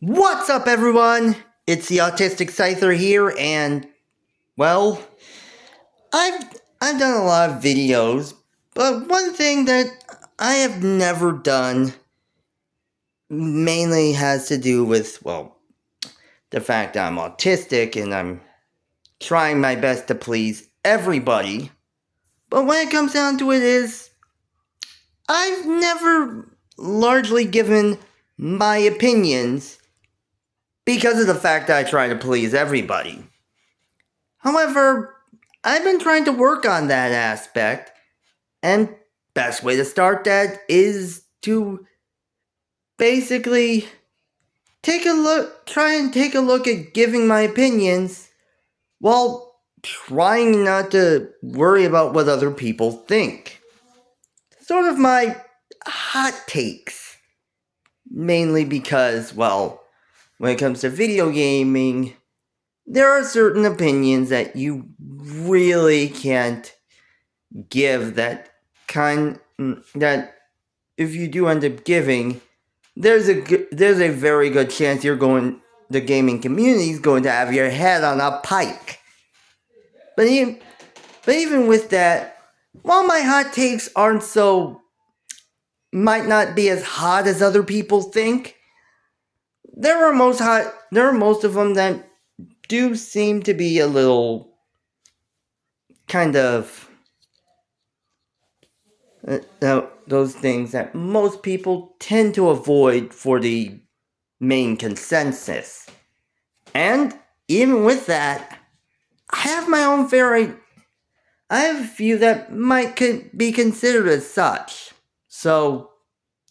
What's up, everyone? It's the Autistic Scyther here, and well, I've I've done a lot of videos, but one thing that I have never done mainly has to do with the fact that I'm autistic and I'm trying my best to please everybody. But when it comes down to it, is I've never largely given my opinions because of the fact that I try to please everybody. However, I've been trying to work on that aspect, and best way to start that is to basically try and take a look at giving my opinions while trying not to worry about what other people think. Sort of my hot takes. Mainly because, when it comes to video gaming, there are certain opinions that you really can't give that if you do end up giving, there's a very good chance the gaming community is going to have your head on a pike. But even with that, while my hot takes might not be as hot as other people think, there are most of them that do seem to be a little kind of those things that most people tend to avoid for the main consensus. And even with that, I have my own I have a few that might be considered as such. So,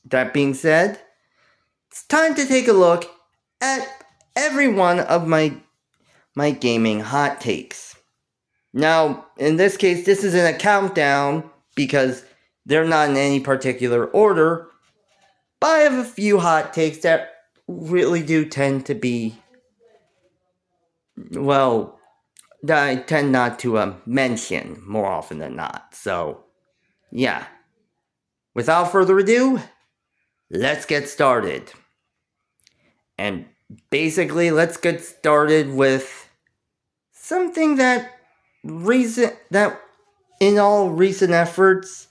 that being said, it's time to take a look at every one of my gaming hot takes. Now, in this case, this isn't a countdown because they're not in any particular order, but I have a few hot takes that really do tend to be, that I tend not to mention more often than not. So, yeah. Without further ado, let's get started. And basically, let's get started with something that in all recent efforts,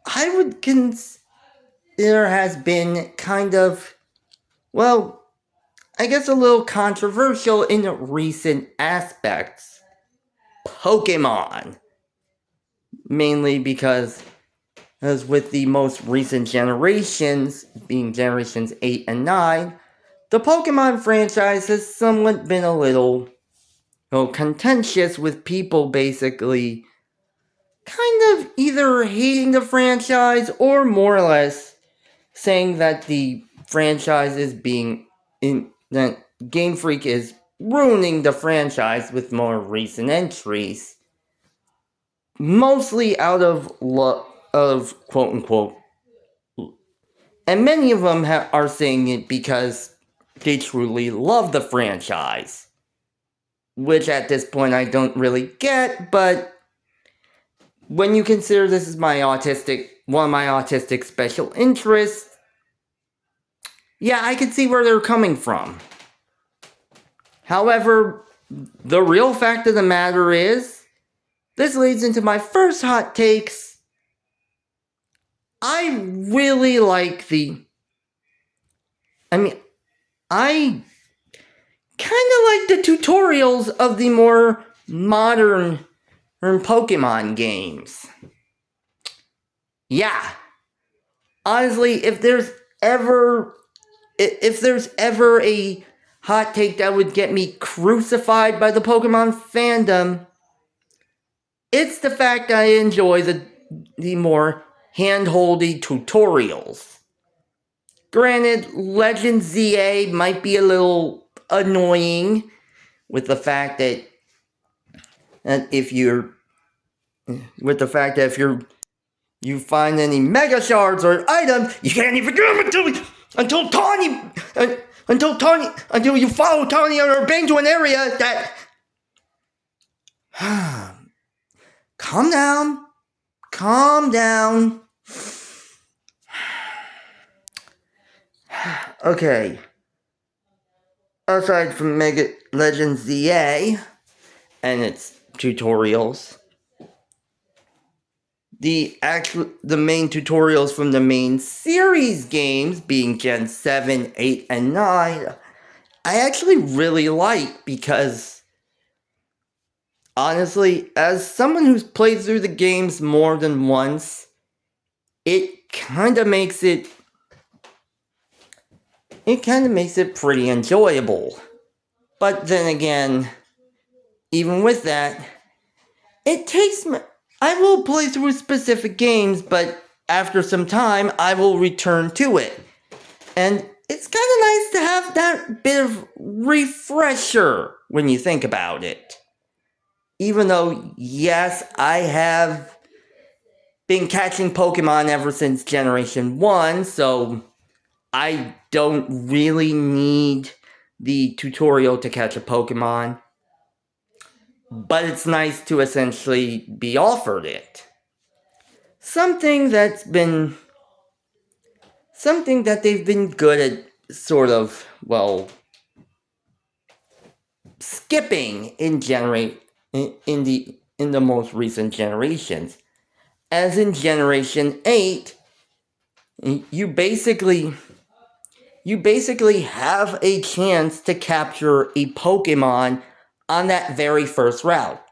I would consider has been kind of, I guess a little controversial in recent aspects. Pokemon. Mainly because, as with the most recent generations, being generations 8 and 9, the Pokemon franchise has somewhat been a little contentious with people basically kind of either hating the franchise or more or less saying that the franchise is that Game Freak is ruining the franchise with more recent entries, mostly out of quote unquote, and many of them are saying it because they truly love the franchise, which at this point I don't really get. But when you consider this is one of my autistic special interests, yeah, I can see where they're coming from. However, the real fact of the matter is, this leads into my first hot takes. I really like I kind of like the tutorials of the more modern Pokemon games. Yeah. Honestly, if there's ever a hot take that would get me crucified by the Pokemon fandom, it's the fact I enjoy the more hand-holdy tutorials. Granted, Legend ZA might be a little annoying with the fact that if you find any Mega Shards or items, you can't even do them until you follow Tawny or Bane to an area that. Calm down. Okay. aside from Mega Legends ZA and its tutorials, the main tutorials from the main series games, being Gen 7, 8, and 9, I actually really like because, honestly, as someone who's played through the games more than once, it kind of makes it pretty enjoyable. But then again, even with that, it takes me. I will play through specific games, but after some time, I will return to it. And it's kind of nice to have that bit of refresher when you think about it. Even though, yes, I have been catching Pokemon ever since Generation 1, so I don't really need the tutorial to catch a Pokemon. But it's nice to essentially be offered it. Something that they've been good at sort of, well, skipping in the most recent generations. As in Generation 8, you basically have a chance to capture a Pokemon on that very first route.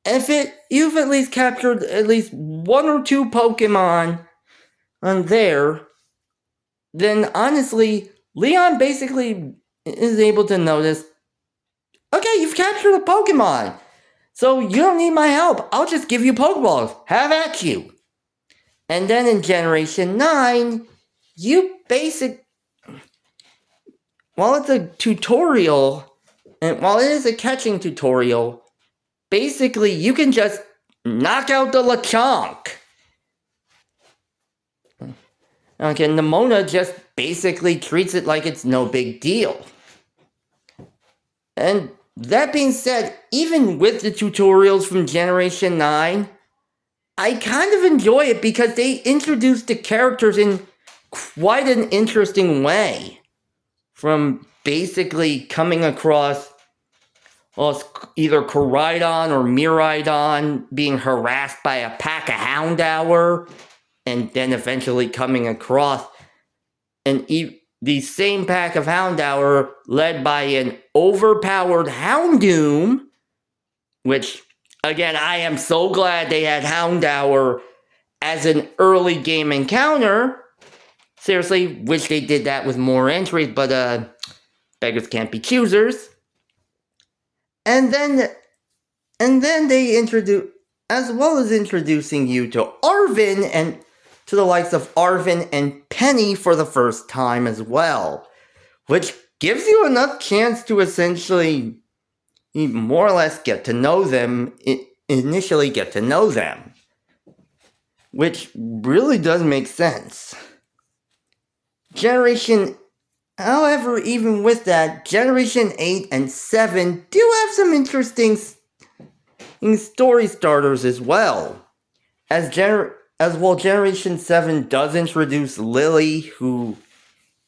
And if you've at least captured at least one or two Pokemon on there, then honestly, Leon basically is able to notice, okay, you've captured a Pokemon, so you don't need my help. I'll just give you Pokeballs. Have at you. And then in Generation 9, while it's a tutorial, and while it is a catching tutorial, basically you can just knock out the Lechonk. Okay, Nemona just basically treats it like it's no big deal. And that being said, even with the tutorials from Generation 9, I kind of enjoy it because they introduced the characters in quite an interesting way. From basically coming across either Koraidon or Miraidon being harassed by a pack of Houndour, and then eventually coming across the same pack of Houndour led by an overpowered Houndoom, which, again, I am so glad they had Houndour as an early game encounter. Seriously, wish they did that with more entries, but beggars can't be choosers. And then they introduce, as well as introducing you to Arven and to the likes of Arven and Penny for the first time as well, which gives you enough chance to essentially more or less get to know them, initially get to know them, which really does make sense. However, even with that, Generation 8 and 7 do have some interesting story starters as well. As well, Generation 7 does introduce Lily, who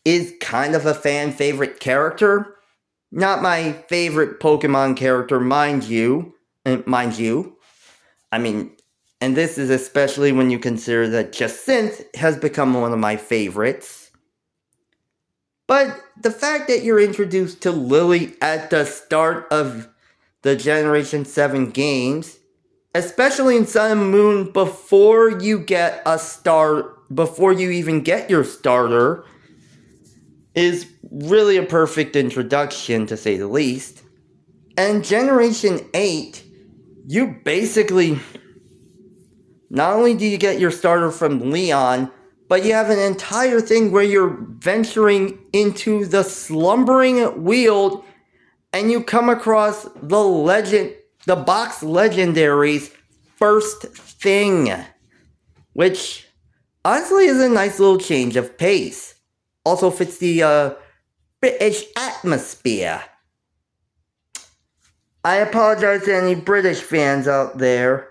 is kind of a fan favorite character. Not my favorite Pokemon character, mind you. I mean, and this is especially when you consider that Jacinthe has become one of my favorites. But the fact that you're introduced to Lily at the start of the Generation 7 games, especially in Sun and Moon, before you even get your starter, is really a perfect introduction, to say the least. And Generation 8, you basically, not only do you get your starter from Leon, but you have an entire thing where you're venturing into the Slumbering Weald, and you come across the box legendaries first thing, which honestly is a nice little change of pace. Also fits the British atmosphere. I apologize to any British fans out there.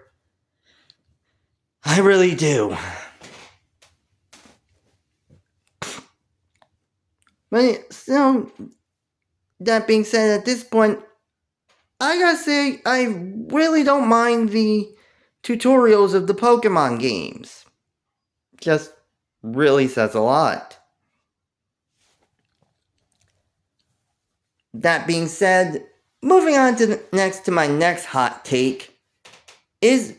I really do. But that being said, at this point, I gotta say, I really don't mind the tutorials of the Pokemon games. Just really says a lot. That being said, moving on to my next hot take is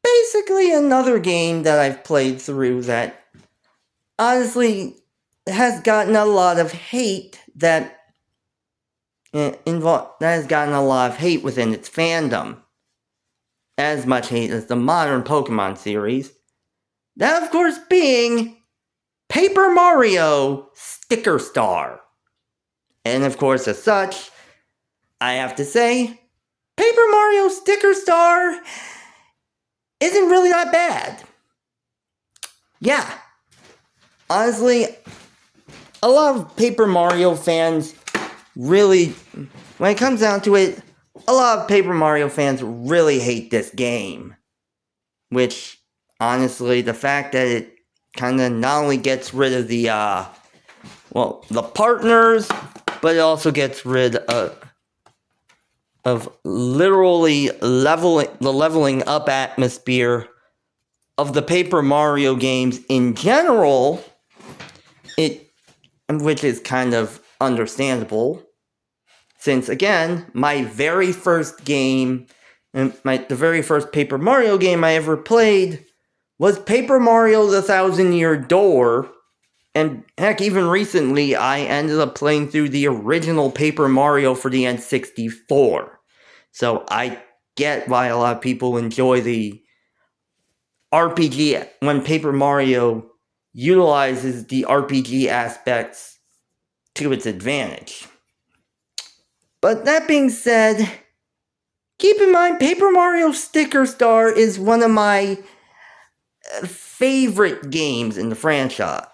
basically another game that I've played through that honestly has gotten a lot of hate that has gotten a lot of hate within its fandom. As much hate as the modern Pokemon series. That, of course, being Paper Mario Sticker Star. And of course, as such, I have to say, Paper Mario Sticker Star isn't really that bad. Yeah. Honestly, a lot of Paper Mario fans really, when it comes down to it, a lot of Paper Mario fans really hate this game. Which, honestly, the fact that it kind of not only gets rid of the partners, but it also gets rid of literally leveling up atmosphere of the Paper Mario games in general, which is kind of understandable, since again, my very first game, the very first Paper Mario game I ever played was Paper Mario The Thousand Year Door, and heck, even recently I ended up playing through the original Paper Mario for the N64. So I get why a lot of people enjoy the RPG when Paper Mario utilizes the RPG aspects to its advantage. But that being said, keep in mind Paper Mario Sticker Star is one of my favorite games in the franchise.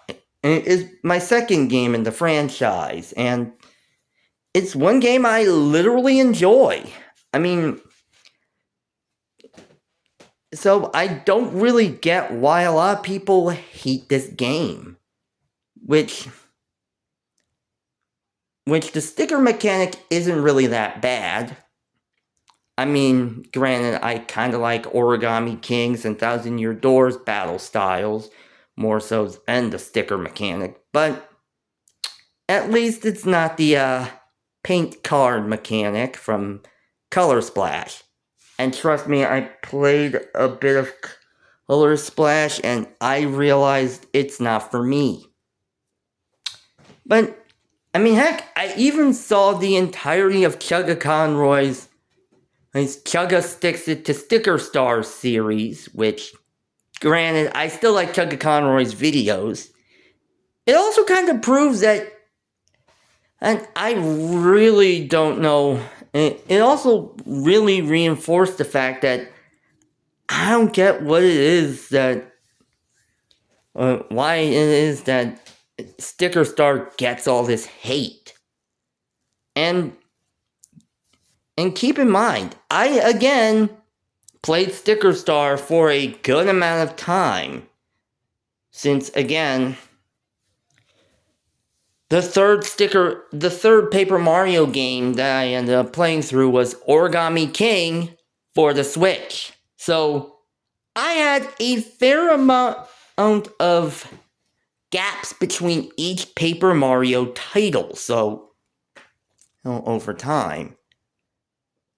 And it is my second game in the franchise, and it's one game I literally enjoy. I mean, so I don't really get why a lot of people hate this game. Which the sticker mechanic isn't really that bad. I mean, granted, I kind of like Origami Kings and Thousand Year Doors battle styles more so than the sticker mechanic, but at least it's not the paint card mechanic from Color Splash. And trust me, I played a bit of Color Splash and I realized it's not for me. But, I mean, heck, I even saw the entirety of Chugga Conroy's Chugga Sticks It to Sticker Stars series, which, granted, I still like Chugga Conroy's videos. It also kind of proves that, and I really don't know, it also really reinforced the fact that I don't get what it is that, why it is that Sticker Star gets all this hate. And keep in mind, I, again, played Sticker Star for a good amount of time. Since, again, the third Paper Mario game that I ended up playing through was Origami King for the Switch. So, I had a fair amount of gaps between each Paper Mario title, over time.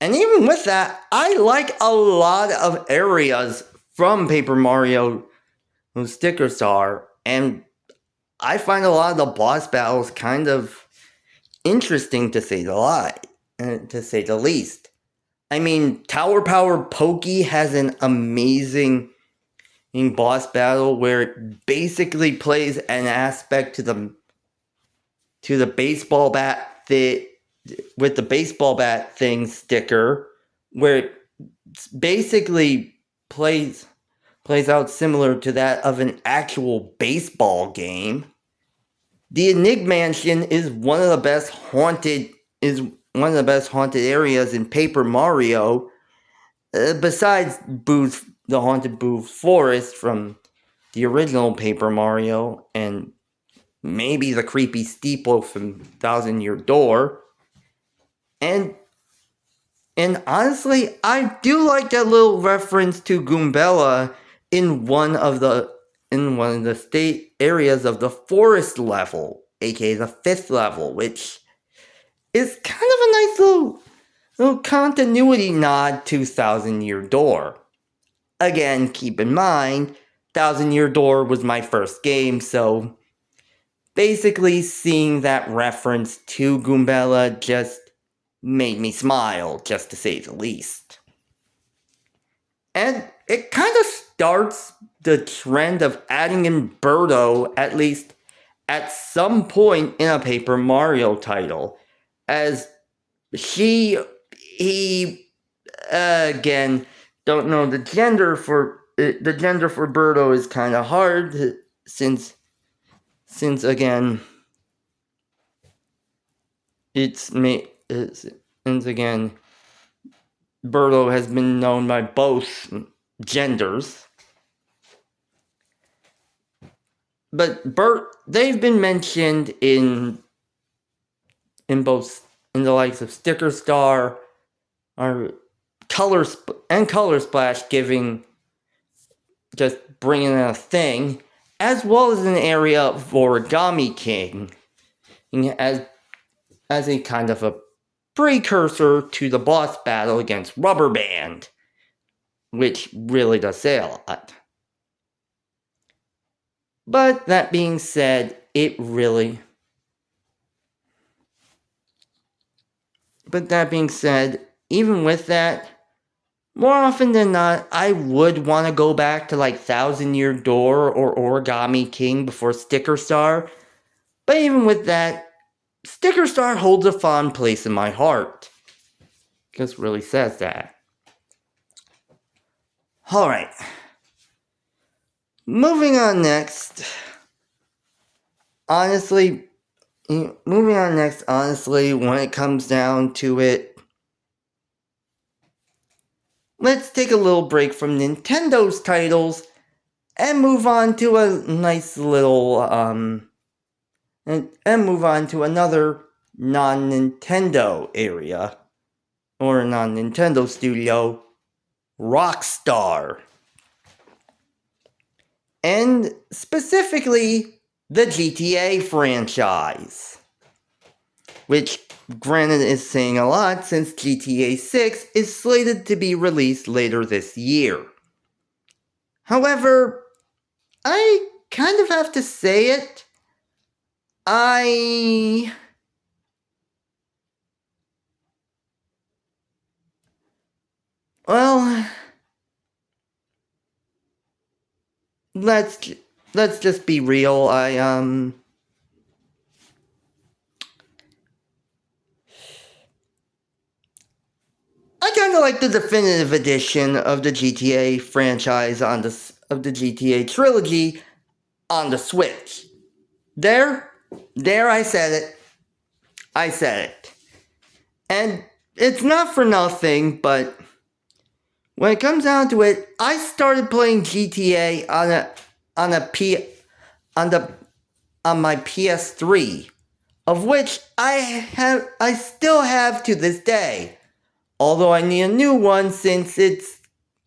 And even with that, I like a lot of areas from Paper Mario Sticker Star, and I find a lot of the boss battles kind of interesting to say the least. I mean, Tower Power Pokey has an amazing boss battle where it basically plays an aspect to the baseball bat with the baseball bat thing sticker, where it basically plays out similar to that of an actual baseball game. The Enigma Mansion is one of the best haunted areas in Paper Mario, besides the Haunted Boo Forest from the original Paper Mario, and maybe the creepy steeple from Thousand Year Door. And honestly, I do like that little reference to Goombella in one of the state areas of the forest level, aka the 5th level, which is kind of a nice little continuity nod to Thousand Year Door. Again, keep in mind, Thousand Year Door was my first game, so basically seeing that reference to Goombella just made me smile, just to say the least. And it kind of starts the trend of adding in Birdo, at least at some point in a Paper Mario title, as he, again, don't know the gender for Birdo is kind of hard, since again, since again, Birdo has been known by both genders. But they've been mentioned in the likes of Sticker Star or Color Splash, just bringing in a thing, as well as an area of Origami King, as a kind of a precursor to the boss battle against Rubber Band, which really does say a lot. But that being said, even with that, more often than not, I would want to go back to like Thousand Year Door or Origami King before Sticker Star. But even with that, Sticker Star holds a fond place in my heart. Just really says that. Alright. Moving on next, honestly, when it comes down to it, let's take a little break from Nintendo's titles and move on to a nice little, and move on to another non-Nintendo area, or non-Nintendo studio, Rockstar. And specifically, the GTA franchise. Which, granted, is saying a lot since GTA 6 is slated to be released later this year. However, I kind of have to say it. Well, let's just be real. I kind of like the definitive edition of the GTA franchise of the GTA trilogy on the Switch. There, I said it. And it's not for nothing, but when it comes down to it, I started playing GTA on my PS3, of which I still have to this day. Although I need a new one since it's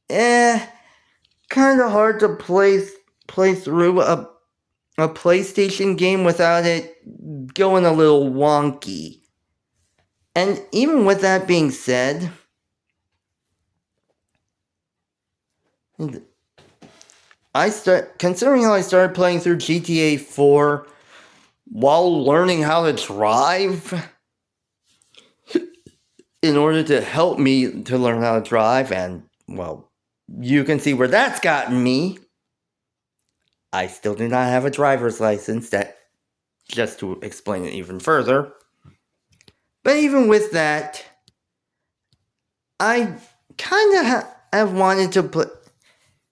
kind of hard to play through a PlayStation game without it going a little wonky. And even with that being said, considering how I started playing through GTA 4 while learning how to drive, in order to help me to learn how to drive, and, well, you can see where that's gotten me. I still do not have a driver's license, just to explain it even further. But even with that, I kind of have wanted to play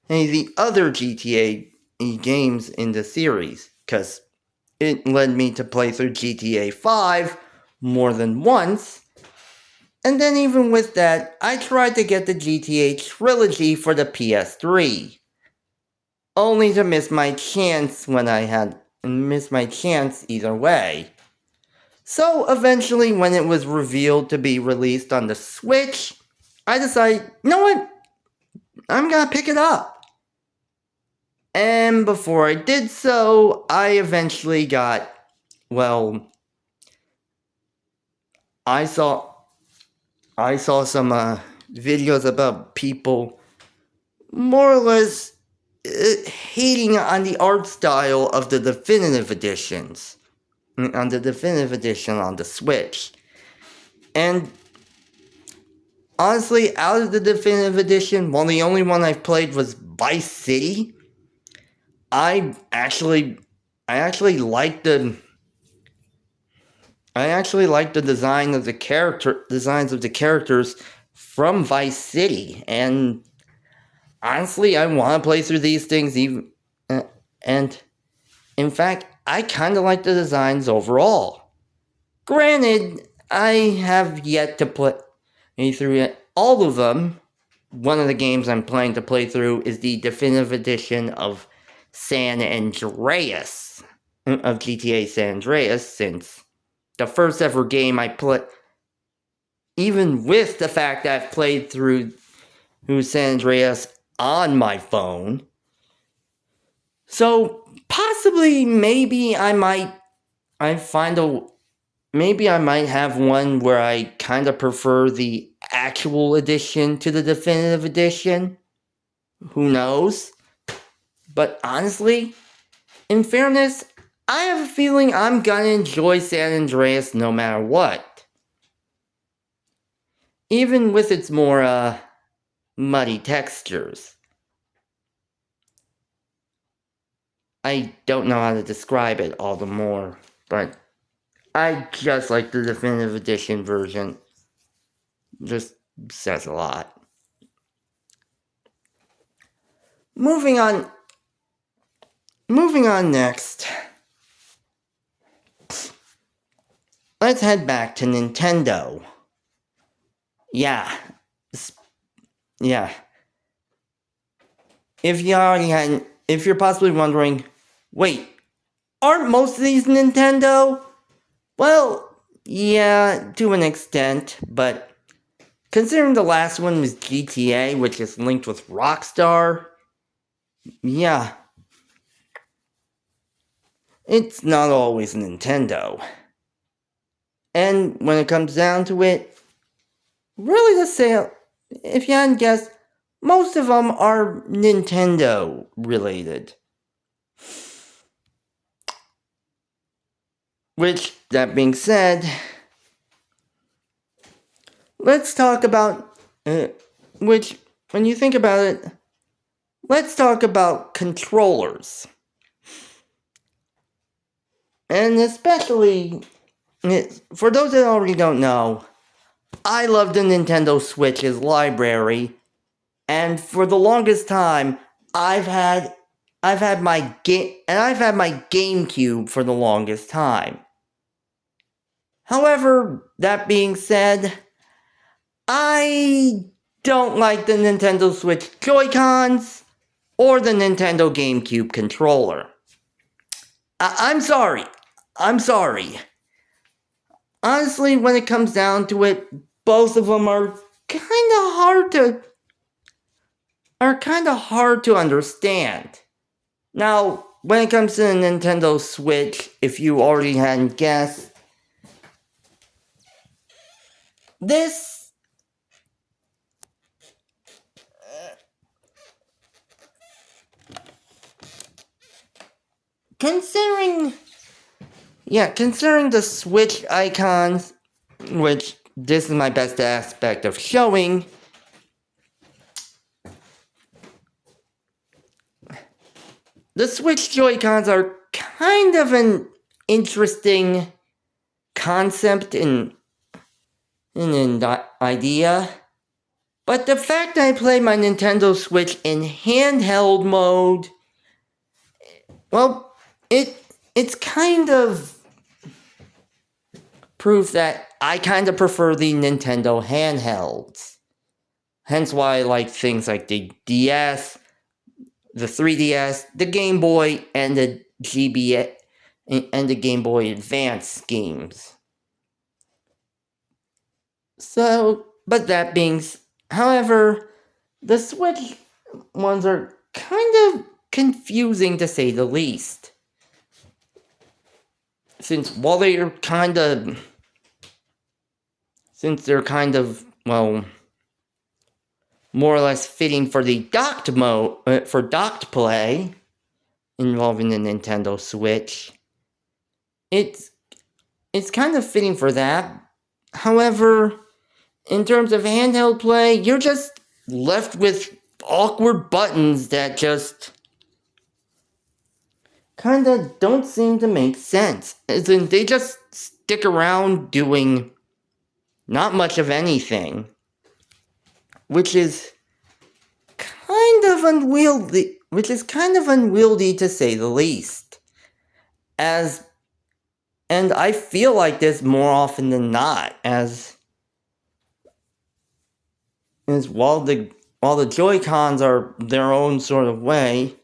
the other GTA games in the series, because it led me to play through GTA 5 more than once. And then even with that, I tried to get the GTA trilogy for the PS3. Only to miss my chance either way. So eventually, when it was revealed to be released on the Switch, I decided, you know what? I'm gonna pick it up. And before I did so, I eventually got, well, I saw some videos about people more or less hating on the art style of the definitive editions, on the definitive edition on the Switch. And honestly, out of the definitive edition, well, the only one I've played was Vice City. I actually like the designs of the characters from Vice City, and honestly, I want to play through these things even, and in fact, I kind of like the designs overall. Granted, I have yet to play through all of them. One of the games I'm planning to play through is the definitive edition of San Andreas, of GTA San Andreas, since the first ever game I played, even with the fact that I've played through San Andreas on my phone. So possibly, maybe I might have one where I kind of prefer the actual edition to the definitive edition. Who knows? But honestly, in fairness, I have a feeling I'm gonna enjoy San Andreas no matter what. Even with its more, muddy textures. I don't know how to describe it all the more, but I just like the definitive edition version. Just says a lot. Moving on next. Let's head back to Nintendo. Yeah. If you're possibly wondering, wait, aren't most of these Nintendo? Well, yeah, to an extent, but considering the last one was GTA, which is linked with Rockstar, yeah, it's not always Nintendo. And when it comes down to it, really to say, if you hadn't guessed, most of them are Nintendo related. Which, that being said, let's talk about, which, when you think about it, let's talk about controllers. And especially, for those that already don't know, I love the Nintendo Switch's library, and for the longest time, I've had my GameCube for the longest time. However, that being said, I don't like the Nintendo Switch Joy-Cons or the Nintendo GameCube controller. I'm sorry. Honestly, when it comes down to it, both of them are kind of hard to understand. Now, when it comes to the Nintendo Switch, if you already hadn't guessed, this considering the Switch icons, which this is my best aspect of showing, the Switch Joy-Cons are kind of an interesting concept in an idea. But the fact that I play my Nintendo Switch in handheld mode, well, it's kind of proof that I kind of prefer the Nintendo handhelds. Hence why I like things like the DS, the 3DS, the Game Boy, and the GBA, and the Game Boy Advance games. But that being, however, the Switch ones are kind of confusing to say the least. Since they're kind of, well, more or less fitting for the docked mode, for docked play, involving the Nintendo Switch, it's kind of fitting for that. However, in terms of handheld play, you're just left with awkward buttons that just kind of don't seem to make sense. As in, they just stick around doing not much of anything, which is kind of unwieldy. To say the least. And I feel like this more often than not, as while the Joy-Cons are their own sort of way,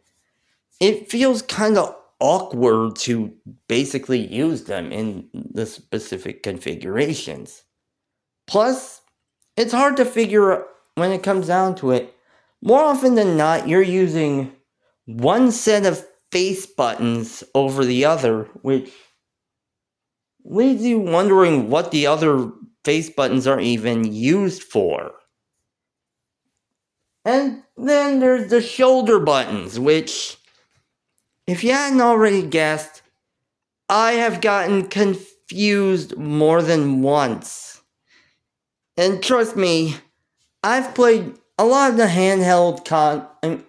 it feels kind of awkward to basically use them in the specific configurations. Plus, it's hard to figure when it comes down to it. More often than not, you're using one set of face buttons over the other, which leaves you wondering what the other face buttons are even used for. And then there's the shoulder buttons, which, if you hadn't already guessed, I have gotten confused more than once. And trust me, I've played a lot of the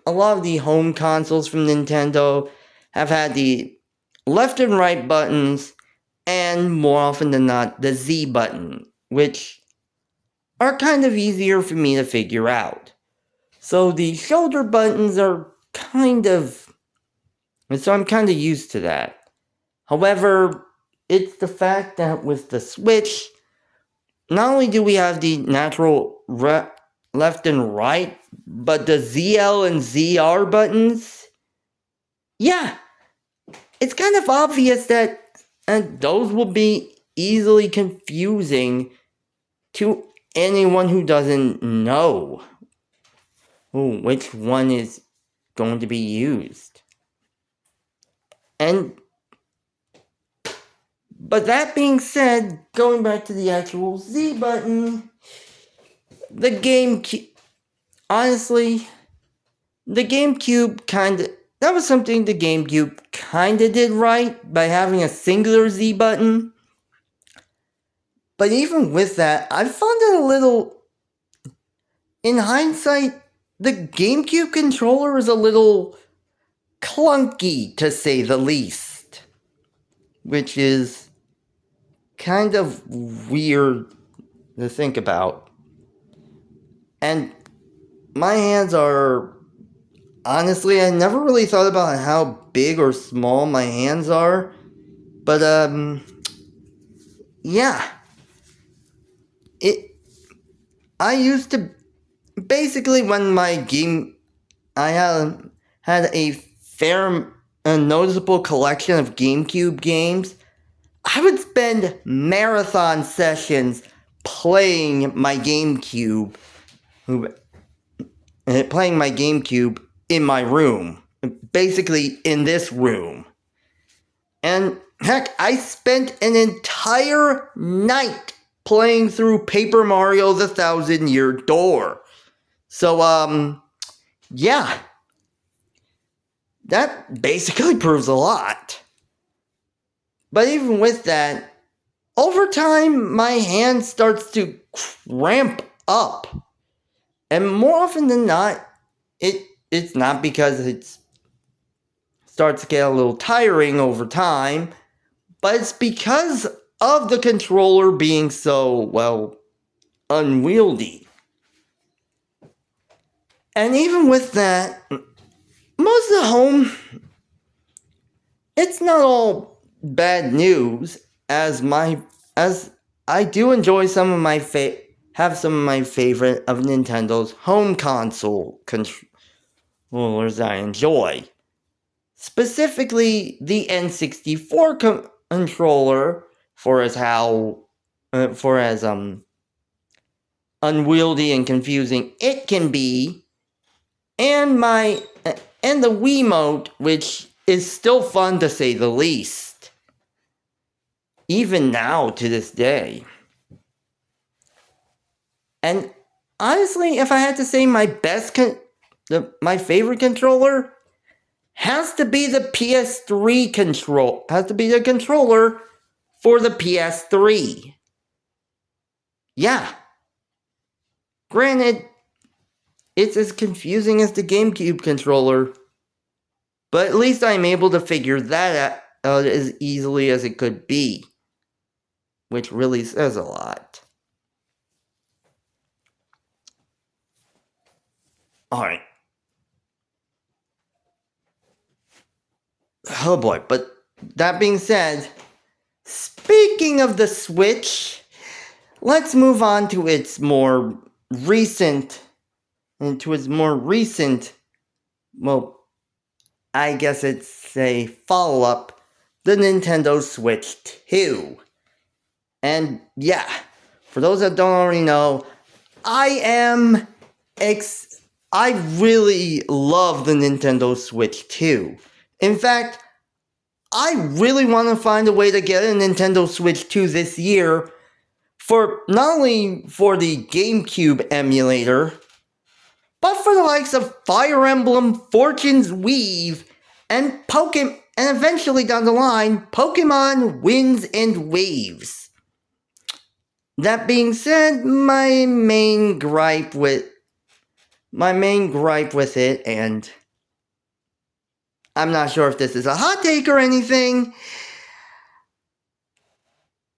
a lot of the home consoles from Nintendo have had the left and right buttons, and more often than not, the Z button, which are kind of easier for me to figure out. So the shoulder buttons are so I'm kind of used to that. However, it's the fact that with the Switch, not only do we have the natural left and right, but the ZL and ZR buttons, yeah, it's kind of obvious that those will be easily confusing to anyone who doesn't know which one is going to be used. But that being said, going back to the actual Z button, the GameCube, honestly, the GameCube that was something the GameCube kinda did right by having a singular Z button. But even with that, I found it a little, in hindsight, the GameCube controller is a little clunky, to say the least. Which is kind of weird to think about. And my hands are, honestly, I never really thought about how big or small my hands are. But, yeah. I used to, basically when I had a noticeable collection of GameCube games, I would spend marathon sessions playing my GameCube in my room. Basically in this room. And heck, I spent an entire night playing through Paper Mario: The Thousand-Year Door. So, yeah. That basically proves a lot. But even with that, over time, my hand starts to cramp up. And more often than not, it's not because it starts to get a little tiring over time, but it's because of the controller being so, well, unwieldy. And even with that, most of the home, it's not all bad news, as I do enjoy some of my favorite of Nintendo's home console controllers I enjoy. Specifically, the N64 controller, for as unwieldy and confusing it can be, and the Wiimote, which is still fun to say the least, even now to this day. And honestly, if I had to say my my favorite controller, has to be the PS3 control. Has to be the controller for the PS3. Yeah. Granted, it's as confusing as the GameCube controller, but at least I'm able to figure that out as easily as it could be, which really says a lot. Alright. Oh boy, but that being said, speaking of the Switch, let's move on to its more recent, well, I guess it's a follow-up, the Nintendo Switch 2. And yeah, for those that don't already know, I really love the Nintendo Switch 2. In fact, I really want to find a way to get a Nintendo Switch 2 this year for not only for the GameCube emulator, but for the likes of Fire Emblem, Fortune's Weave, and eventually down the line, Pokemon Winds and Waves. That being said, my main gripe with it, and I'm not sure if this is a hot take or anything,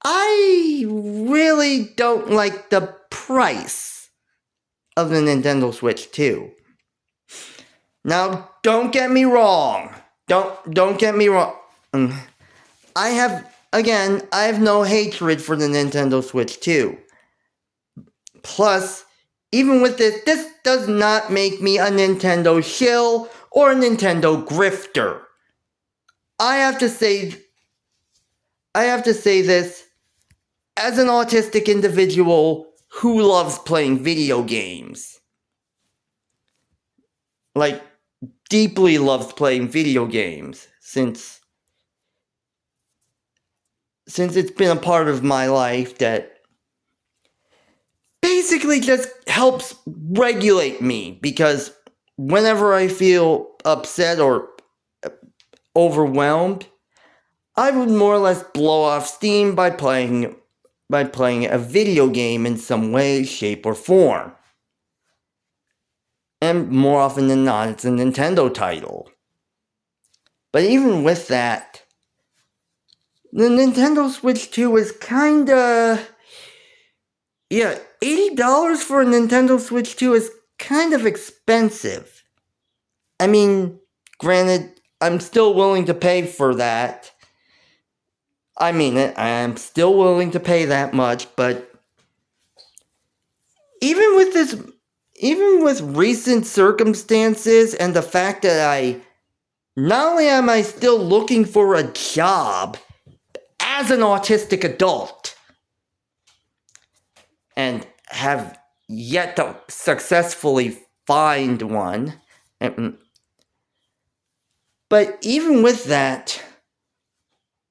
I really don't like the price of the Nintendo Switch 2. Now, don't get me wrong. Don't get me wrong. I have no hatred for the Nintendo Switch 2. Plus, even with this does not make me a Nintendo shill or a Nintendo grifter. I have to say this as an autistic individual who loves playing video games. Like, deeply loves playing video games since it's been a part of my life that basically just helps regulate me, because whenever I feel upset or overwhelmed, I would more or less blow off steam by playing a video game in some way, shape, or form. And more often than not, it's a Nintendo title. But even with that, the Nintendo Switch 2 is kinda... Yeah, $80 for a Nintendo Switch 2 is kind of expensive. I mean, granted, I'm still willing to pay for that. I mean it, I'm still willing to pay that much, but even with recent circumstances and the fact that not only am I still looking for a job as an autistic adult and have yet to successfully find one, but even with that,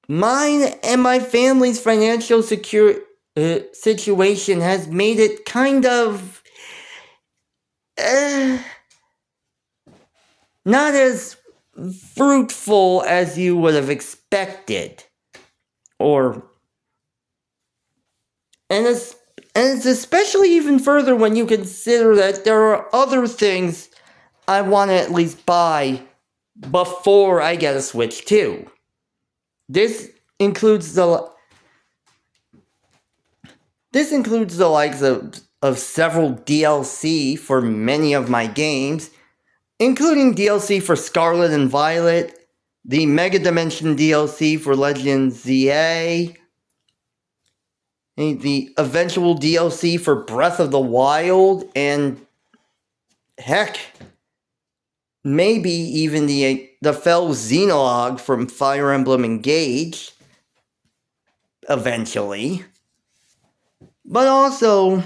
mine and my family's financial situation has made it kind of not as fruitful as you would have expected. And it's especially even further when you consider that there are other things I want to at least buy before I get a Switch 2. This includes the likes of several DLC for many of my games, including DLC for Scarlet and Violet, the Mega Dimension DLC for Legend ZA, the eventual DLC for Breath of the Wild, and heck, maybe even the Fel Xenologue from Fire Emblem Engage, eventually. But also,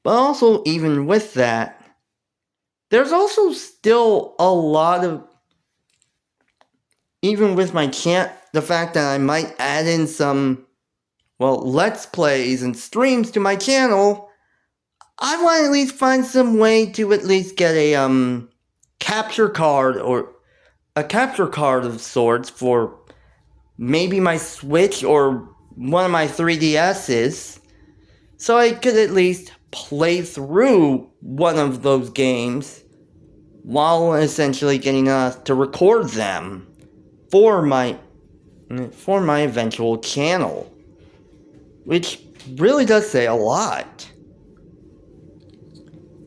But also, even with that, there's also still a lot of, even with my the fact that I might add in some, let's plays and streams to my channel, I want to at least find some way to at least get a capture card or a capture card of sorts for maybe my Switch or one of my 3DS's, so I could at least play through one of those games while essentially getting to record them for my eventual channel, which really does say a lot.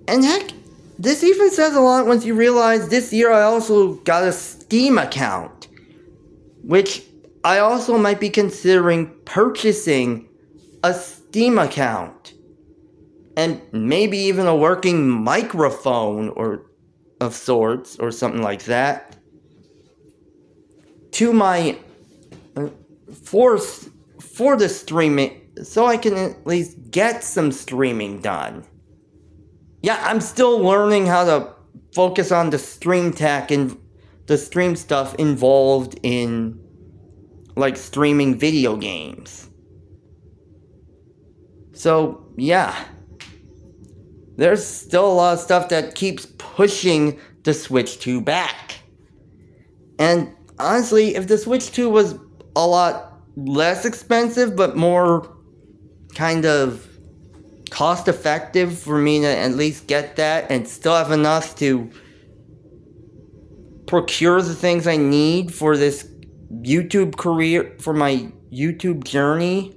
And heck, this even says a lot once you realize this year I also got a Steam account, which I also might be considering purchasing a Steam account, and maybe even a working microphone or of sorts or something like that to my for the streaming, so I can at least get some streaming done. Yeah, I'm still learning how to focus on the stream tech and the stream stuff involved in like streaming video games. So yeah, there's still a lot of stuff that keeps pushing the Switch 2 back. And honestly, if the Switch 2 was a lot less expensive but more kind of cost effective for me to at least get that and still have enough to procure the things I need for this YouTube career, for my YouTube journey,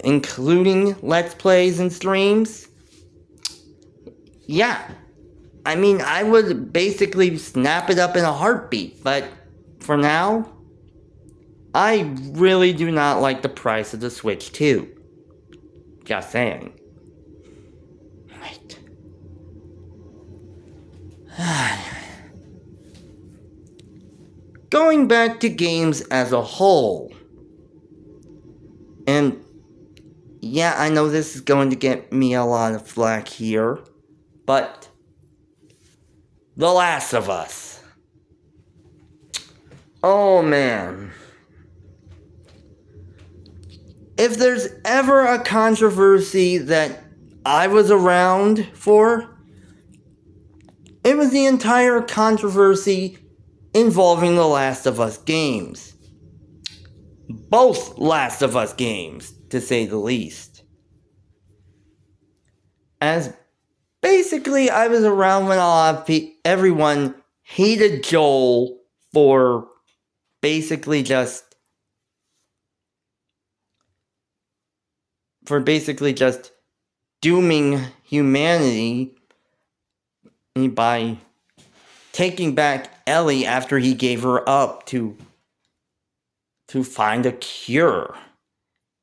including Let's Plays and streams, yeah, I mean, I would basically snap it up in a heartbeat, but for now, I really do not like the price of the Switch 2. Just saying. Right. Going back to games as a whole. And yeah, I know this is going to get me a lot of flack here, but The Last of Us. Oh man. If there's ever a controversy that I was around for, it was the entire controversy involving the Last of Us games. Both Last of Us games, to say the least. As basically I was around when a lot of everyone hated Joel for basically just dooming humanity by taking back Ellie after he gave her up to find a cure.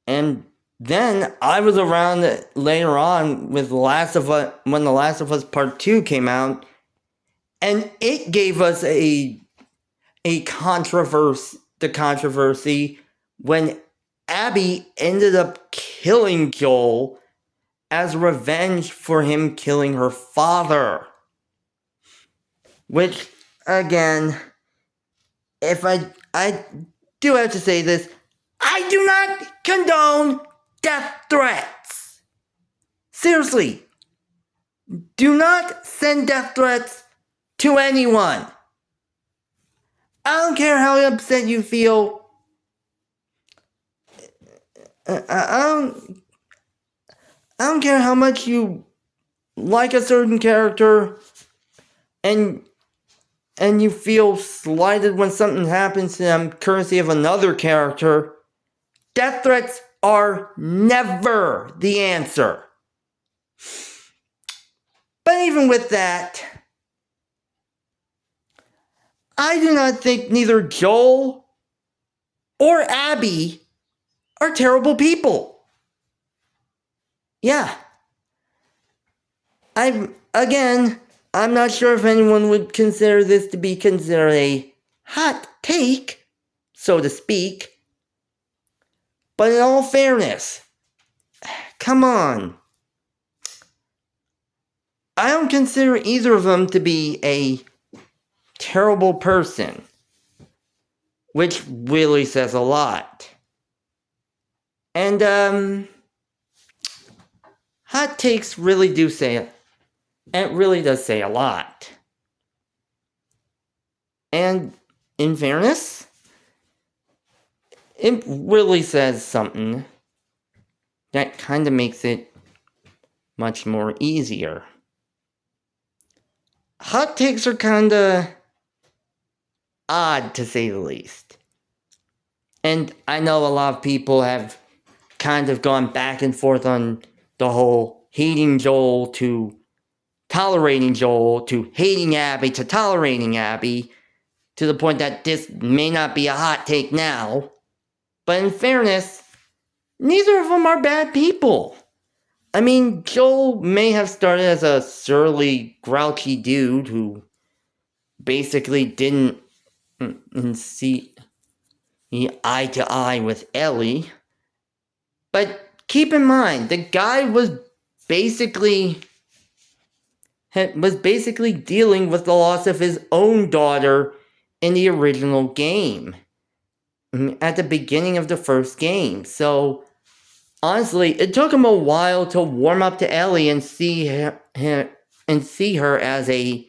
And then I was around later on with The Last of Us, when The Last of Us Part 2 came out, and it gave us a controversy when Abby ended up killing Joel as revenge for him killing her father. Which, again, if I do have to say this, I do not condone death threats. Seriously, do not send death threats to anyone. I don't care how upset you feel. I don't care how much you like a certain character and you feel slighted when something happens to them courtesy of another character. Death threats are never the answer. But even with that, I do not think neither Joel or Abby are terrible people. Yeah. I'm not sure if anyone would consider this to be considered a hot take, so to speak. But in all fairness, come on. I don't consider either of them to be a terrible person, which really says a lot. And hot takes really do say it. It really does say a lot. And in fairness, it really says something that kind of makes it much more easier. Hot takes are kind of odd, to say the least. And I know a lot of people have kind of gone back and forth on the whole hating Joel to tolerating Joel to hating Abby to tolerating Abby, to the point that this may not be a hot take now. But in fairness, neither of them are bad people. I mean, Joel may have started as a surly, grouchy dude who basically didn't see eye to eye with Ellie. But keep in mind, the guy was basically dealing with the loss of his own daughter in the original game, at the beginning of the first game. So honestly, it took him a while to warm up to Ellie and see her as a,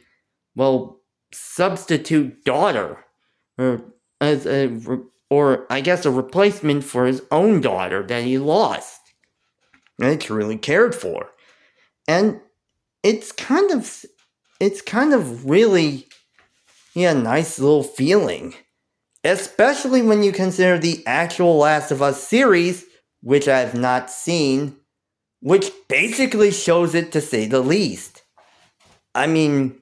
well, substitute daughter, or I guess a replacement for his own daughter that he lost and he truly cared for. And it's kind of really a nice little feeling, especially when you consider the actual Last of Us series, which I have not seen, which basically shows it, to say the least. I mean,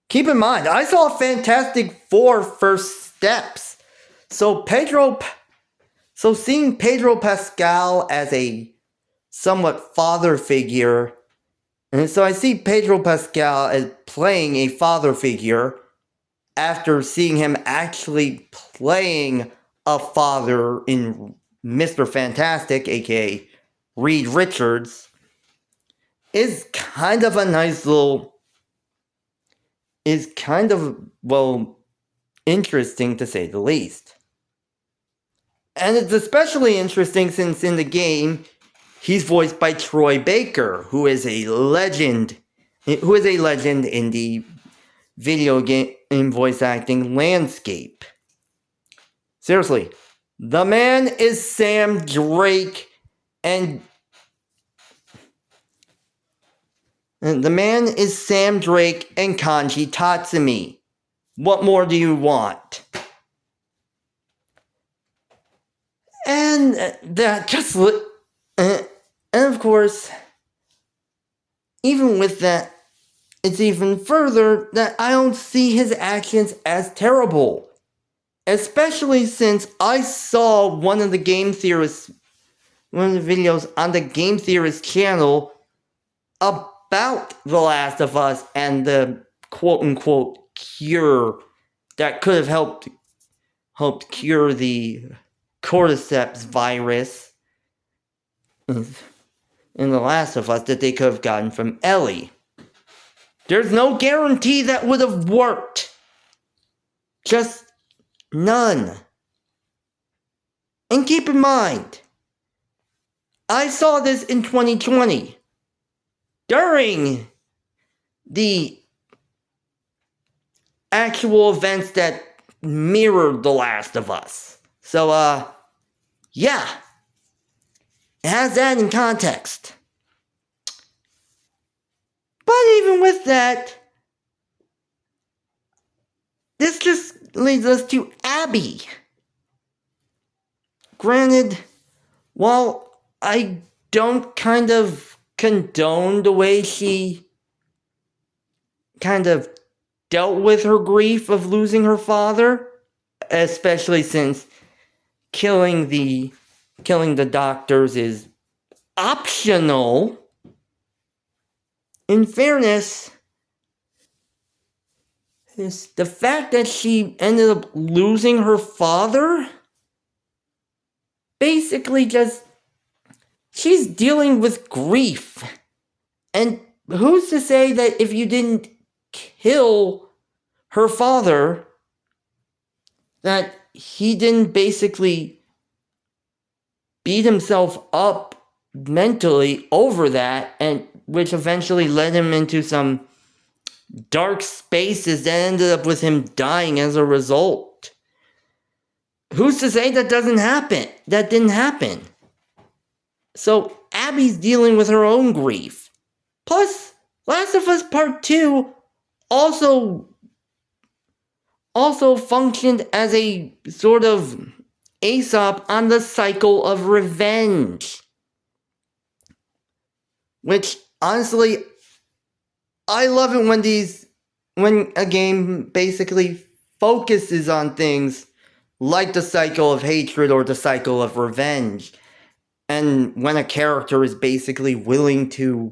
keep in mind, I saw Fantastic Four First Steps. So seeing Pedro Pascal as a somewhat father figure, and so I see Pedro Pascal as playing a father figure after seeing him actually playing a father in Mr. Fantastic, aka Reed Richards, is kind of a nice little, interesting, to say the least. And it's especially interesting since in the game, he's voiced by Troy Baker, who is a legend in the video game voice acting landscape. Seriously, the man is Sam Drake, and Kanji Tatsumi. What more do you want? And and of course, even with that, it's even further that I don't see his actions as terrible. Especially since I saw one of the videos on the Game Theorist channel about The Last of Us and the quote-unquote cure that could have helped cure the cordyceps virus in The Last of Us that they could have gotten from Ellie. There's no guarantee that would have worked. Just none. And keep in mind, I saw this in 2020 during the actual events that mirrored The Last of Us. So, yeah. It has that in context. But even with that, this just leads us to Abby. Granted, while I don't kind of condone the way she kind of dealt with her grief of losing her father, especially since killing the doctors is optional. In fairness, the fact that she ended up losing her father, basically just, she's dealing with grief. And who's to say that if you didn't kill her father, that he didn't basically beat himself up mentally over that, and which eventually led him into some dark spaces that ended up with him dying as a result. Who's to say that doesn't happen? That didn't happen. So Abby's dealing with her own grief. Plus, Last of Us Part 2 also functioned as a sort of Aesop on the cycle of revenge. Which, honestly, I love it when a game basically focuses on things like the cycle of hatred or the cycle of revenge. And when a character is basically willing to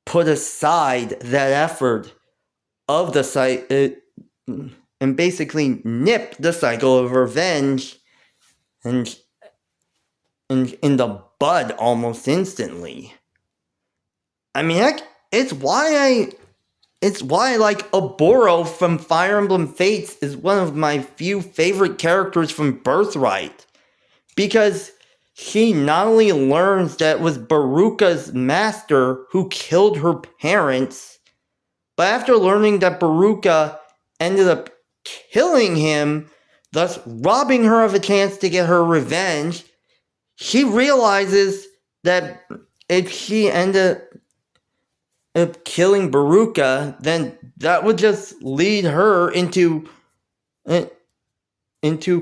put aside that effort of the and basically nip the cycle of revenge and in the bud almost instantly. I mean, heck, it's why like Oboro from Fire Emblem Fates is one of my few favorite characters from Birthright. Because she not only learns that it was Baruka's master who killed her parents, but after learning that Baruka ended up killing him, thus robbing her of a chance to get her revenge, she realizes that if she ended up killing Baruka, then that would just lead her into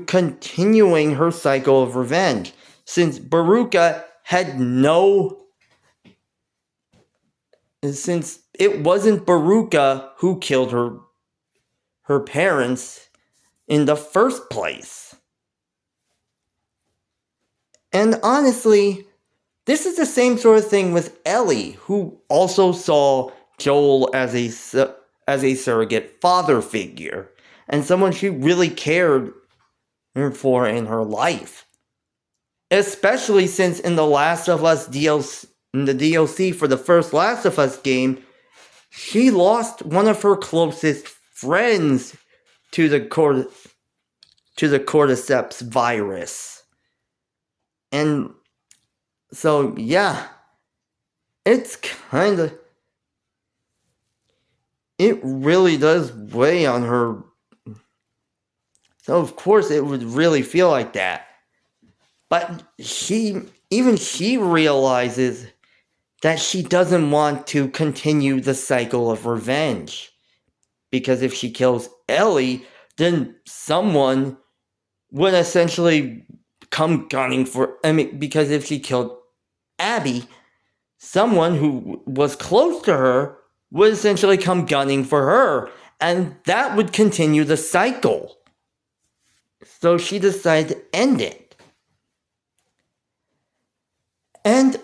continuing her cycle of revenge. Since Baruka since it wasn't Baruka who killed her parents in the first place. And honestly, this is the same sort of thing with Ellie, who also saw Joel as a surrogate father figure, and someone she really cared for in her life. Especially since in the Last of Us DLC for the first Last of Us game, she lost one of her closest friends to the cordyceps virus. And so, yeah, it really does weigh on her. So, of course, it would really feel like that. But she realizes that she doesn't want to continue the cycle of revenge. Because if she kills Ellie, then someone would essentially come gunning for... because if she killed Abby, someone who was close to her would essentially come gunning for her. And that would continue the cycle. So she decided to end it. And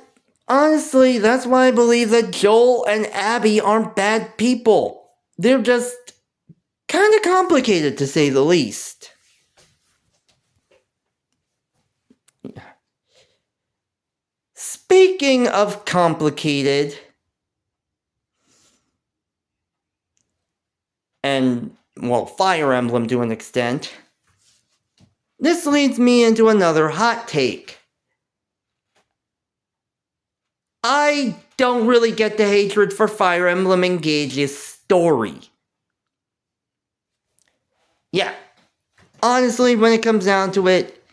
honestly, that's why I believe that Joel and Abby aren't bad people. They're just kind of complicated, to say the least. Speaking of complicated, and, well, Fire Emblem to an extent, this leads me into another hot take. I don't really get the hatred for Fire Emblem Engage's story. Yeah, honestly, when it comes down to it,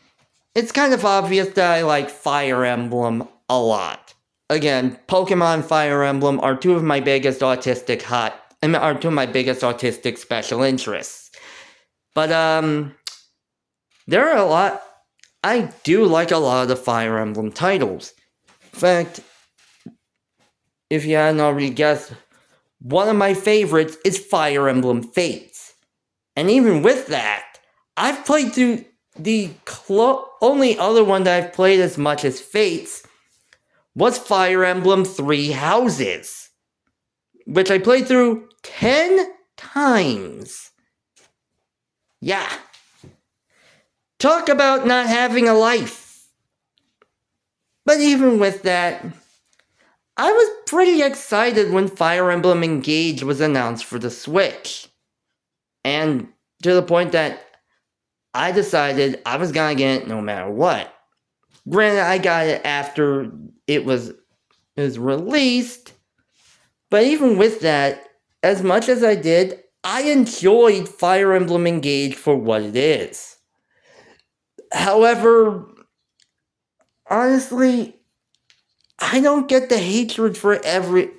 it's kind of obvious that I like Fire Emblem a lot. Again, Pokemon and Fire Emblem are two of my biggest autistic special interests. But, there are a lot... I do like a lot of the Fire Emblem titles. In fact, if you hadn't already guessed, one of my favorites is Fire Emblem Fates. And even with that, I've played through the only other one that I've played as much as Fates was Fire Emblem Three Houses, which I played through 10 times. Yeah. Talk about not having a life. But even with that, I was pretty excited when Fire Emblem Engage was announced for the Switch. And to the point that I decided I was gonna get it no matter what. Granted, I got it after it was released, but even with that, as much as I did, I enjoyed Fire Emblem Engage for what it is. However, honestly, I don't get the hatred for everyone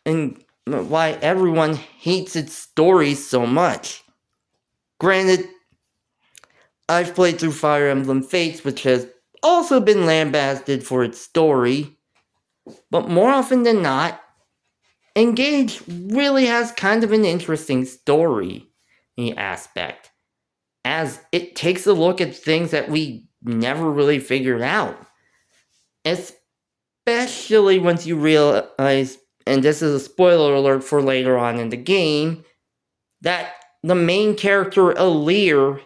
and why everyone hates its story so much. Granted, I've played through Fire Emblem Fates, which has also been lambasted for its story, but more often than not, Engage really has kind of an interesting story aspect, as it takes a look at things that we never really figured out. Especially once you realize, and this is a spoiler alert for later on in the game, that the main character, Alear,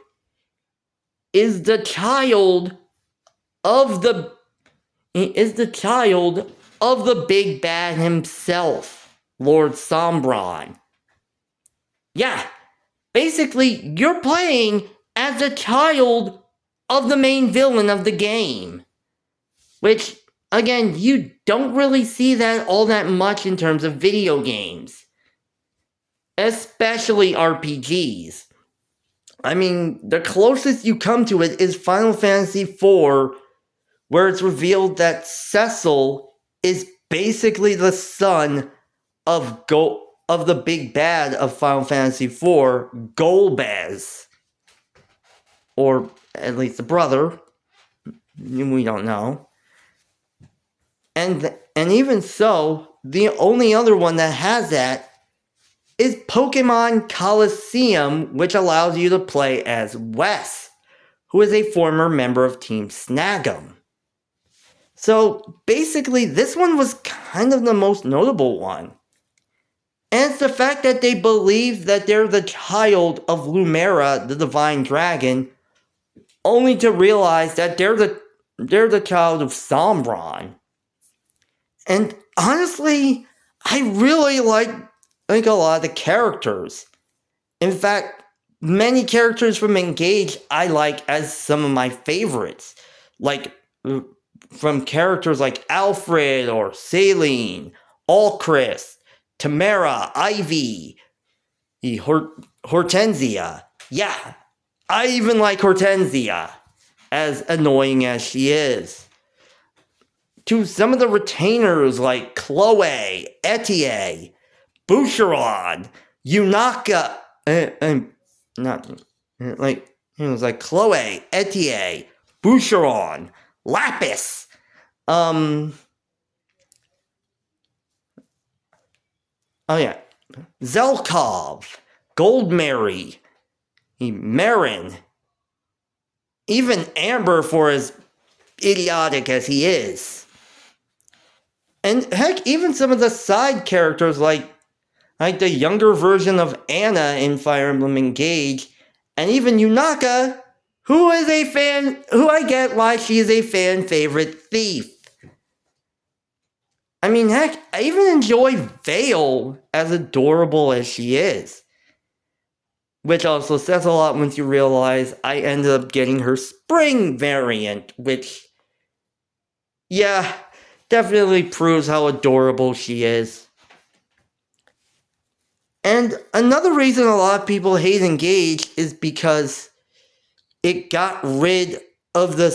is the child of the big bad himself, Lord Sombron. Yeah, basically, you're playing as a child of the main villain of the game. Which, again, you don't really see that all that much in terms of video games. Especially RPGs. I mean, the closest you come to it is Final Fantasy IV, where it's revealed that Cecil is basically the son of the big bad of Final Fantasy IV, Golbez. Or at least the brother. We don't know. And even so, the only other one that has that is Pokemon Coliseum, which allows you to play as Wes, who is a former member of Team Snag'em. So basically, this one was kind of the most notable one. And it's the fact that they believe that they're the child of Lumera, the Divine Dragon, only to realize that they're the child of Sombron. And honestly, I really like a lot of the characters. In fact, many characters from Engage I like as some of my favorites. Like, from characters like Alfred or Celine, Alcryst, Tamara, Ivy, Hortensia. Yeah, I even like Hortensia, as annoying as she is. To some of the retainers like Chloe, Etier, Boucheron, Yunaka, like Chloe, Etier, Boucheron, Lapis, Zelkov, Goldmary, Marin, even Amber for as idiotic as he is. And heck, even some of the side characters like the younger version of Anna in Fire Emblem Engage, and even Yunaka, who I get why she is a fan favorite thief. I mean, heck, I even enjoy Vale, as adorable as she is. Which also says a lot once you realize I ended up getting her spring variant, which, yeah, definitely proves how adorable she is. And another reason a lot of people hate Engage is because it got rid of the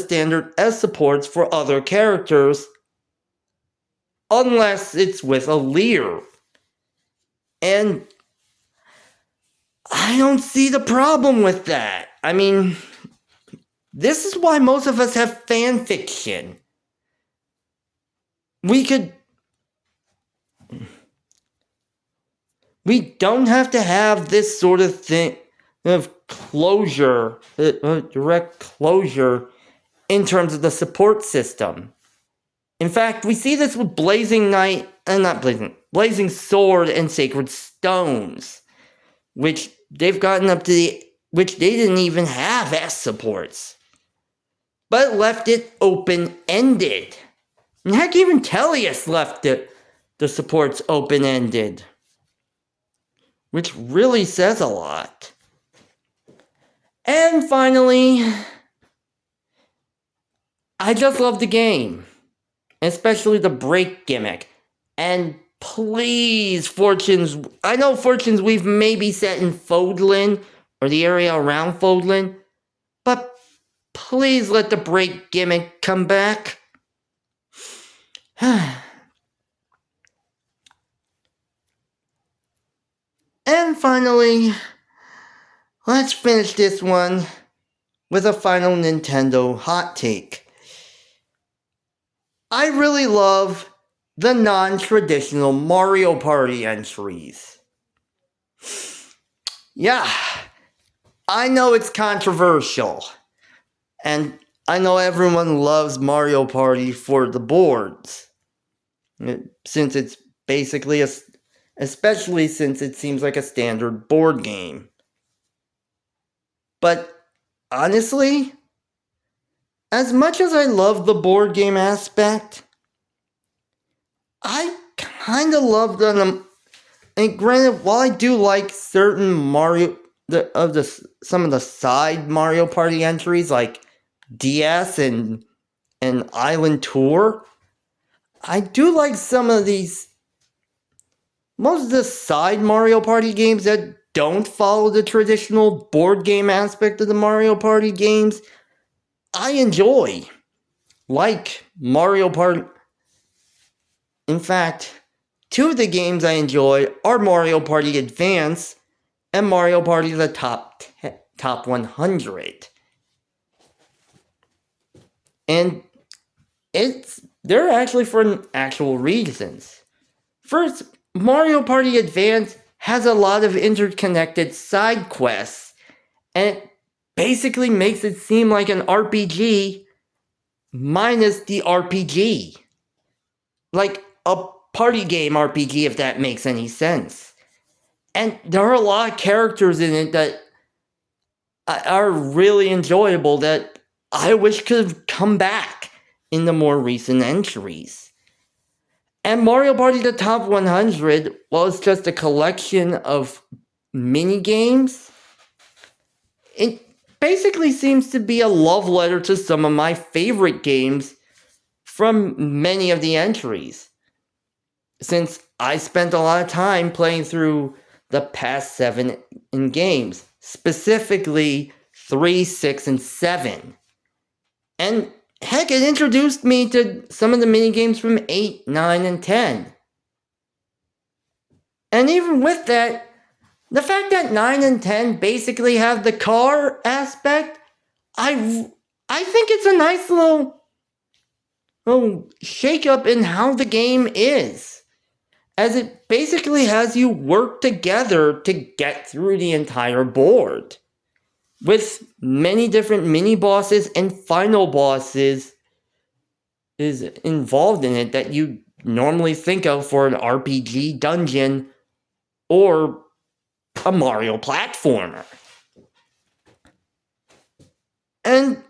standard S supports for other characters, unless it's with Alear. And I don't see the problem with that. I mean, this is why most of us have fan fiction. We don't have to have this sort of thing of closure, direct closure, in terms of the support system. In fact, we see this with Blazing Sword and Sacred Stones, which they've gotten up to which they didn't even have S supports. but left it open-ended. And heck, even Tellius left the supports open-ended, which really says a lot. And finally, I just love the game, especially the break gimmick. And please, Fortunes, I know Fortunes we've maybe set in Fodlan or the area around Fodlan, but please let the break gimmick come back. And finally, let's finish this one with a final Nintendo hot take. I really love the non-traditional Mario Party entries. Yeah, I know it's controversial, and I know everyone loves Mario Party for the boards, since it's basically especially since it seems like a standard board game. But honestly, as much as I love the board game aspect, I kind of love them. And granted, while I do like certain some of the side Mario Party entries like DS and Island Tour, I do like some of most of the side Mario Party games that don't follow the traditional board game aspect of the Mario Party games. I enjoy, like Mario Party. In fact, two of the games I enjoy are Mario Party Advance and Mario Party the Top 100. And they're actually for actual reasons. First, Mario Party Advance has a lot of interconnected side quests, and it basically makes it seem like an RPG minus the RPG. Like a party game RPG, if that makes any sense. And there are a lot of characters in it that are really enjoyable that I wish could have come back in the more recent entries. And Mario Party the Top 100 was just a collection of mini games. It basically seems to be a love letter to some of my favorite games from many of the entries, since I spent a lot of time playing through the past 7 in games, specifically 3, 6, and 7. And heck, it introduced me to some of the minigames from 8, 9, and 10. And even with that, the fact that 9 and 10 basically have the car aspect, I think it's a nice little shake up in how the game is, as it basically has you work together to get through the entire board, with many different mini bosses and final bosses is involved in it that you normally think of for an RPG dungeon or a Mario platformer. And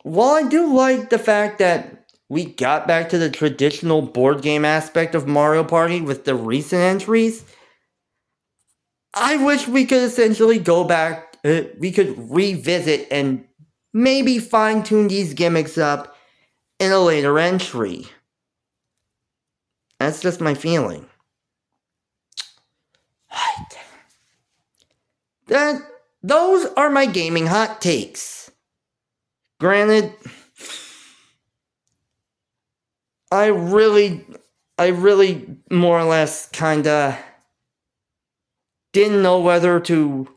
while I do like the fact that we got back to the traditional board game aspect of Mario Party with the recent entries, I wish we could essentially go back, we could revisit and maybe fine-tune these gimmicks up in a later entry. That's just my feeling. Right. Those are my gaming hot takes. Granted, I really more or less kinda didn't know whether to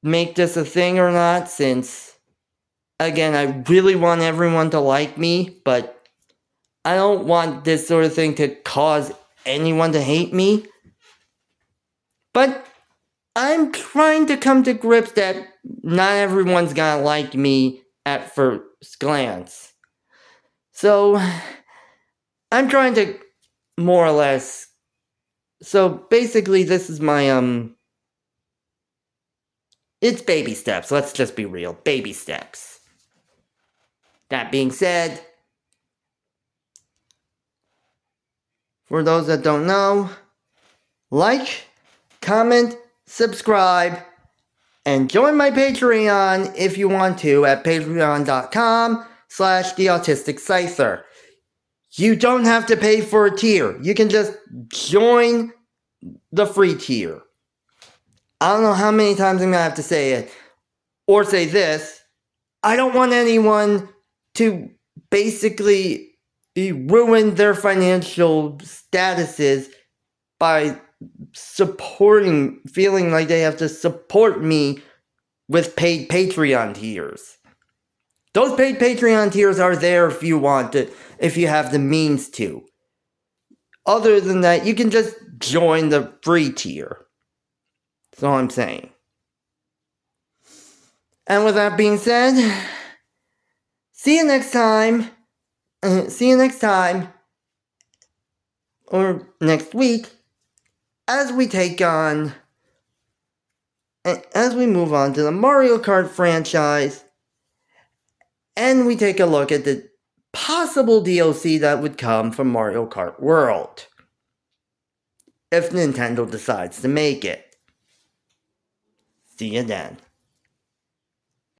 make this a thing or not, since, again, I really want everyone to like me, but I don't want this sort of thing to cause anyone to hate me. But I'm trying to come to grips that not everyone's gonna like me at first glance. So, I'm trying to more or less. So basically, this is my It's baby steps. Let's just be real. Baby steps. That being said, for those that don't know, like, comment, subscribe, and join my Patreon if you want to at patreon.com/theautistic You don't have to pay for a tier. You can just join the free tier. I don't know how many times I'm going to have to say it. Or say this. I don't want anyone to basically ruin their financial statuses by feeling like they have to support me with paid Patreon tiers. Those paid Patreon tiers are there if you want to, if you have the means to. Other than that, you can just join the free tier. That's all I'm saying. And with that being said, see you next time. Or next week. As we move on to the Mario Kart franchise, and we take a look at the possible DLC that would come from Mario Kart World, if Nintendo decides to make it. See you then.